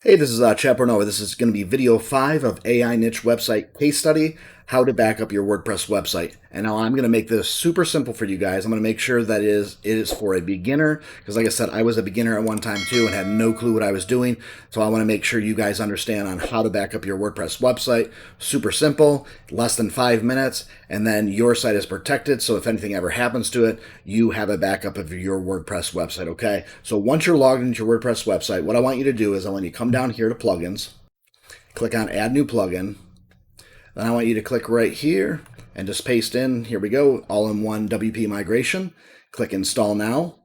Hey, this is Chad Barnova. This is going to be video 5 of AI Niche Website Case Study, how to back up your WordPress website. And now I'm going to make this super simple for you guys. I'm going to make sure that it is for a beginner, because like I said, I was a beginner at one time too and had no clue what I was doing. So I want to make sure you guys understand on how to back up your WordPress website. Super simple, less than 5 minutes, and then your site is protected. So if anything ever happens to it, you have a backup of your WordPress website, okay? So once you're logged into your WordPress website, what I want you to do is I want you to come down here to plugins, click on add new plugin. Then I want you to click right here and just paste in, here we go, all-in-one WP migration. Click install now.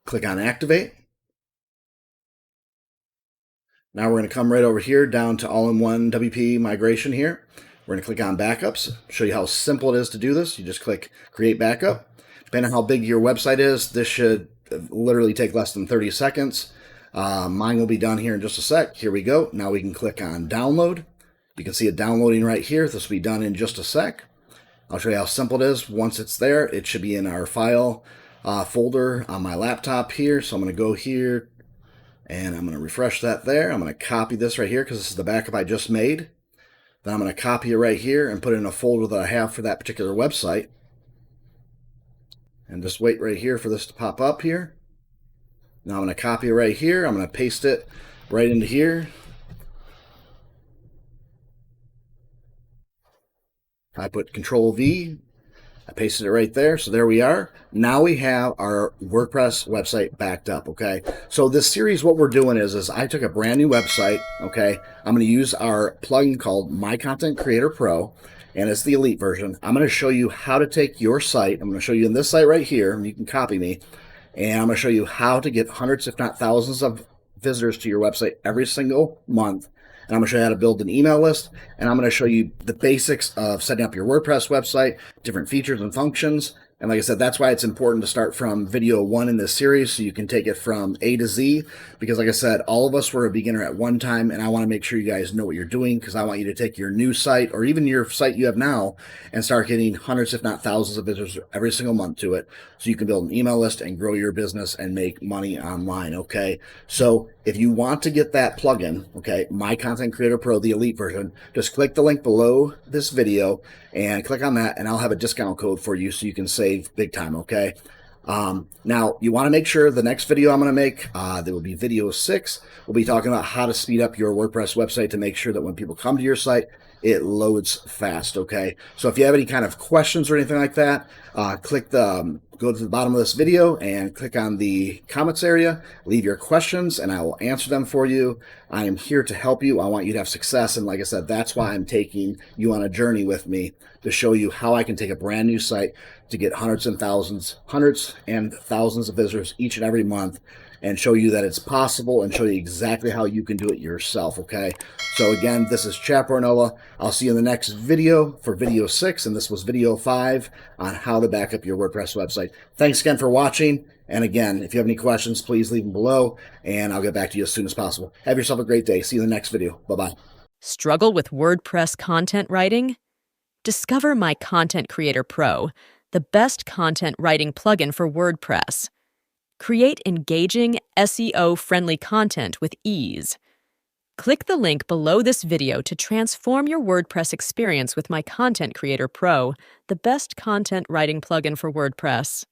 Click on activate. Now we're going to come right over here down to all-in-one WP migration here. We're going to click on backups, show you how simple it is to do this. You just click create backup. Depending on how big your website is, this should literally take less than 30 seconds. Mine will be done here in just a sec. Here we go. Now we can click on download. You can see it downloading right here. This will be done in just a sec. I'll show you how simple it is. Once it's there, it should be in our file folder on my laptop here. So I'm going to go here and I'm going to refresh that there. I'm going to copy this right here because this is the backup I just made. Then I'm going to copy it right here and put it in a folder that I have for that particular website. And just wait right here for this to pop up here. Now I'm going to copy it right here. I'm going to paste it right into here. I put Control V. I pasted it right there. So there we are. Now we have our WordPress website backed up, okay? So this series, what we're doing is I took a brand new website, okay? I'm going to use our plugin called My Content Creator Pro, and it's the elite version. I'm going to show you how to take your site. I'm going to show you in this site right here, and you can copy me. And I'm going to show you how to get hundreds, if not thousands, of visitors to your website every single month. And I'm going to show you how to build an email list. And I'm going to show you the basics of setting up your WordPress website, different features and functions. And like I said, that's why it's important to start from video 1 in this series so you can take it from A to Z. Because like I said, all of us were a beginner at one time, and I want to make sure you guys know what you're doing, because I want you to take your new site or even your site you have now and start getting hundreds, if not thousands, of visitors every single month to it so you can build an email list and grow your business and make money online, okay? So if you want to get that plugin, okay, My Content Creator Pro, the elite version, just click the link below this video and click on that, and I'll have a discount code for you so you can save big time, okay? Now, you want to make sure the next video I'm going to make, there will be video 6, we'll be talking about how to speed up your WordPress website to make sure that when people come to your site, it loads fast, okay? So if you have any kind of questions or anything like that, go to the bottom of this video and click on the comments area, leave your questions, and I will answer them for you. I am here to help you. I want you to have success, and like I said, that's why I'm taking you on a journey with me to show you how I can take a brand new site to get hundreds and thousands of visitors each and every month, and show you that it's possible and show you exactly how you can do it yourself, okay? So again, this is Chad Barnova. I'll see you in the next video for video 6, and this was video 5 on how to back up your WordPress website. Thanks again for watching, and again, if you have any questions, please leave them below, and I'll get back to you as soon as possible. Have yourself a great day. See you in the next video. Bye-bye. Struggle with WordPress content writing? Discover My Content Creator Pro, the best content writing plugin for WordPress. Create engaging, SEO-friendly content with ease. Click the link below this video to transform your WordPress experience with My Content Creator Pro, the best content writing plugin for WordPress.